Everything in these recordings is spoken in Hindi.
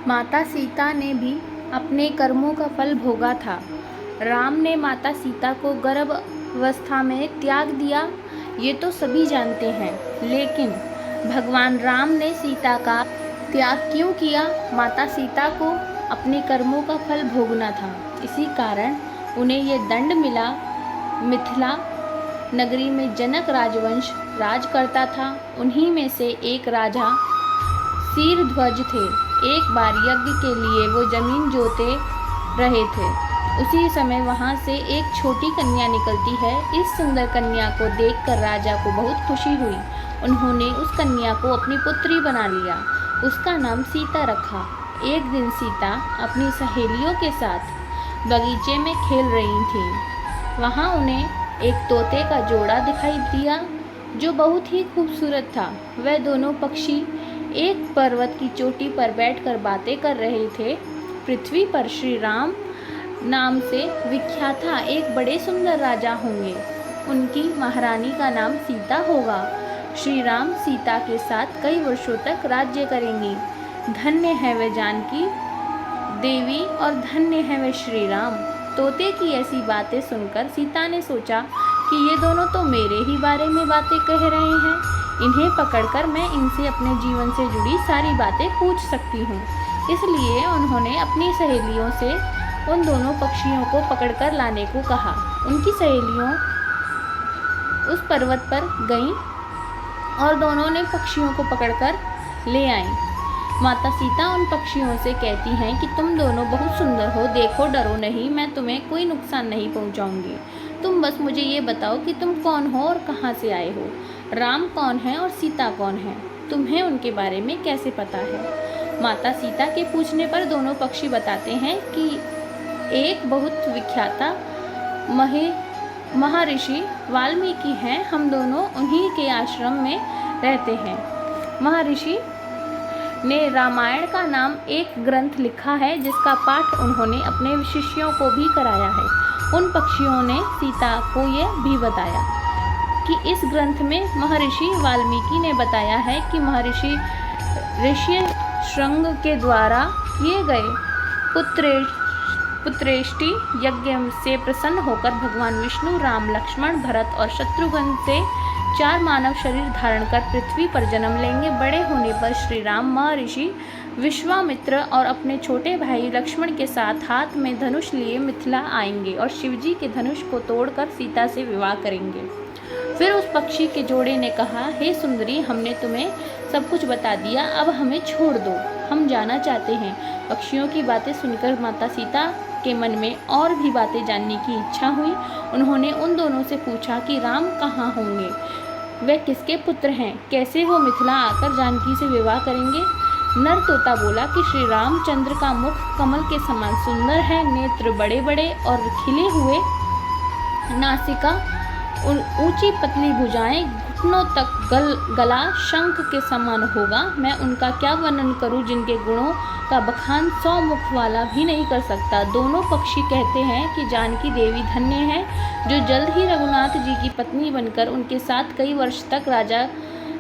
माता सीता ने भी अपने कर्मों का फल भोगा था। राम ने माता सीता को गर्भावस्था में त्याग दिया, ये तो सभी जानते हैं, लेकिन भगवान राम ने सीता का त्याग क्यों किया? माता सीता को अपने कर्मों का फल भोगना था, इसी कारण उन्हें ये दंड मिला। मिथिला नगरी में जनक राजवंश राज करता था। उन्हीं में से एक राजा शीरध्वज थे। एक बार यज्ञ के लिए वो जमीन जोते रहे थे। उसी समय वहाँ से एक छोटी कन्या निकलती है। इस सुंदर कन्या को देखकर राजा को बहुत खुशी हुई। उन्होंने उस कन्या को अपनी पुत्री बना लिया। उसका नाम सीता रखा। एक दिन सीता अपनी सहेलियों के साथ बगीचे में खेल रही थीं। वहाँ उन्हें एक तोते का जोड़ा दिखाई दिया जो बहुत ही खूबसूरत था। वह दोनों पक्षी एक पर्वत की चोटी पर बैठकर बातें कर रहे थे। पृथ्वी पर श्री राम नाम से विख्यात एक बड़े सुंदर राजा होंगे। उनकी महारानी का नाम सीता होगा। श्री राम सीता के साथ कई वर्षों तक राज्य करेंगी। धन्य है वह जानकी देवी और धन्य है वह श्री राम। तोते की ऐसी बातें सुनकर सीता ने सोचा कि ये दोनों तो मेरे ही बारे में बातें कह रहे हैं। इन्हें पकड़कर मैं इनसे अपने जीवन से जुड़ी सारी बातें पूछ सकती हूँ। इसलिए उन्होंने अपनी सहेलियों से उन दोनों पक्षियों को पकड़कर लाने को कहा। उनकी सहेलियों उस पर्वत पर गईं और दोनों ने पक्षियों को पकड़कर ले आईं। माता सीता उन पक्षियों से कहती हैं कि तुम दोनों बहुत सुंदर हो, देखो डरो नहीं, मैं तुम्हें कोई नुकसान नहीं पहुंचाऊंगी। तुम बस मुझे ये बताओ कि तुम कौन हो और कहाँ से आए हो। राम कौन है और सीता कौन है, तुम्हें उनके बारे में कैसे पता है? माता सीता के पूछने पर दोनों पक्षी बताते हैं कि एक बहुत विख्याता महर्षि वाल्मीकि हैं। हम दोनों उन्हीं के आश्रम में रहते हैं। महर्षि ने रामायण का नाम एक ग्रंथ लिखा है जिसका पाठ उन्होंने अपने शिष्यों को भी कराया है। उन पक्षियों ने सीता को यह भी बताया कि इस ग्रंथ में महर्षि वाल्मीकि ने बताया है कि महर्षि ऋषि श्रृंग के द्वारा किए गए पुत्रेष्टि यज्ञ से प्रसन्न होकर भगवान विष्णु राम, लक्ष्मण, भरत और शत्रुघ्न से 4 मानव शरीर धारण कर पृथ्वी पर जन्म लेंगे। बड़े होने पर श्री राम महर्षि विश्वामित्र और अपने छोटे भाई लक्ष्मण के साथ हाथ में धनुष लिए मिथिला आएंगे और शिवजी के धनुष को तोड़कर सीता से विवाह करेंगे। फिर उस पक्षी के जोड़े ने कहा, हे सुंदरी, हमने तुम्हें सब कुछ बता दिया, अब हमें छोड़ दो, हम जाना चाहते हैं। पक्षियों की बातें सुनकर माता सीता के मन में और भी बातें जानने की इच्छा हुई। उन्होंने उन दोनों से पूछा कि राम कहाँ होंगे, वे किसके पुत्र हैं, कैसे वो मिथिला आकर जानकी से विवाह करेंगे। नर तोता बोला कि श्री रामचंद्र का मुख कमल के समान सुंदर है, नेत्र बड़े बड़े और खिले हुए, नासिका ऊंची पतली भुजाएं, घुटनों तक गला शंख के समान होगा। मैं उनका क्या वर्णन करूं जिनके गुणों का बखान 100 मुख वाला भी नहीं कर सकता। दोनों पक्षी कहते हैं कि जानकी देवी धन्य है जो जल्द ही रघुनाथ जी की पत्नी बनकर उनके साथ कई वर्ष तक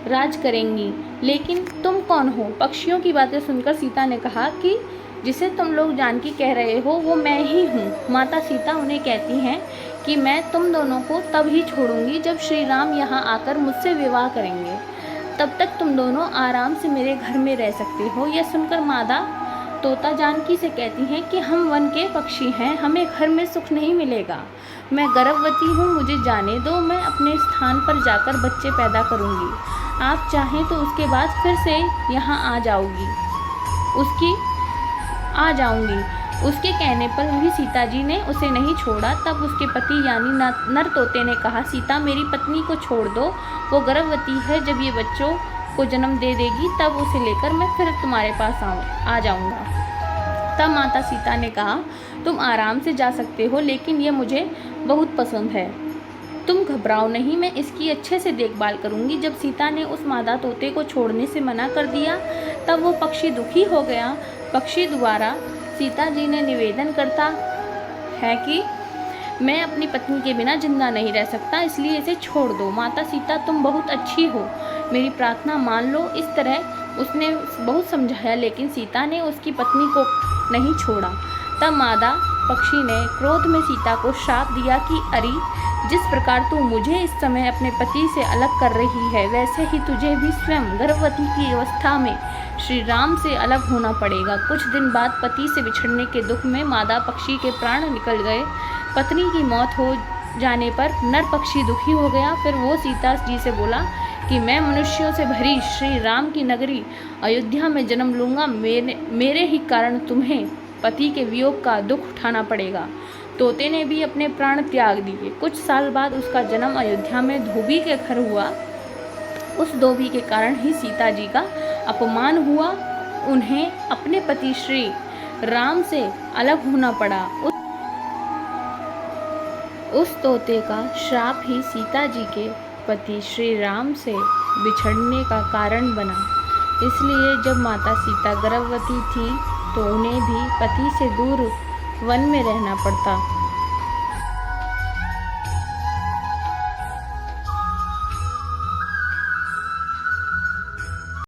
राज करेंगी। लेकिन तुम कौन हो? पक्षियों की बातें सुनकर सीता ने कहा कि जिसे तुम लोग जानकी कह रहे हो वो मैं ही हूँ। माता सीता उन्हें कहती हैं कि मैं तुम दोनों को तब ही छोड़ूंगी जब श्री राम यहाँ आकर मुझसे विवाह करेंगे। तब तक तुम दोनों आराम से मेरे घर में रह सकते हो। यह सुनकर मादा तोता जानकी से कहती हैं कि हम वन के पक्षी हैं, हमें घर में सुख नहीं मिलेगा। मैं गर्भवती हूँ, मुझे जाने दो, मैं अपने स्थान पर जाकर बच्चे पैदा करूँगी। आप चाहें तो उसके बाद फिर से यहाँ आ जाऊँगी। उसके कहने पर भी सीता जी ने उसे नहीं छोड़ा। तब उसके पति यानी नर तोते ने कहा, सीता मेरी पत्नी को छोड़ दो, वो गर्भवती है, जब ये बच्चों को जन्म दे देगी तब उसे लेकर मैं फिर तुम्हारे पास आ जाऊँगा। तब माता सीता ने कहा, तुम आराम से जा सकते हो, लेकिन ये मुझे बहुत पसंद है, तुम घबराओ नहीं, मैं इसकी अच्छे से देखभाल करूँगी। जब सीता ने उस मादा तोते को छोड़ने से मना कर दिया तब वो पक्षी दुखी हो गया। पक्षी द्वारा सीता जी ने निवेदन करता है कि मैं अपनी पत्नी के बिना जिंदा नहीं रह सकता, इसलिए इसे छोड़ दो। माता सीता तुम बहुत अच्छी हो, मेरी प्रार्थना मान लो। इस तरह उसने बहुत समझाया, लेकिन सीता ने उसकी पत्नी को नहीं छोड़ा। तब मादा पक्षी ने क्रोध में सीता को श्राप दिया कि अरे, जिस प्रकार तू मुझे इस समय अपने पति से अलग कर रही है, वैसे ही तुझे भी स्वयं गर्भवती की अवस्था में श्री राम से अलग होना पड़ेगा। कुछ दिन बाद पति से बिछड़ने के दुख में मादा पक्षी के प्राण निकल गए। पत्नी की मौत हो जाने पर नर पक्षी दुखी हो गया। फिर वो सीता जी से बोला कि मैं मनुष्यों से भरी श्री राम की नगरी अयोध्या में जन्म लूँगा। मेरे ही कारण तुम्हें पति के वियोग का दुख उठाना पड़ेगा। तोते ने भी अपने प्राण त्याग दिए। कुछ साल बाद उसका जन्म अयोध्या में धोबी के घर हुआ। उस धोबी के कारण ही सीता जी का अपमान हुआ। उन्हें अपने पति श्री राम से अलग होना पड़ा। उस तोते का श्राप ही सीता जी के पति श्री राम से बिछड़ने का कारण बना। इसलिए जब माता सीता गर्भवती थी तो उन्हें भी पति से दूर वन में रहना पड़ता।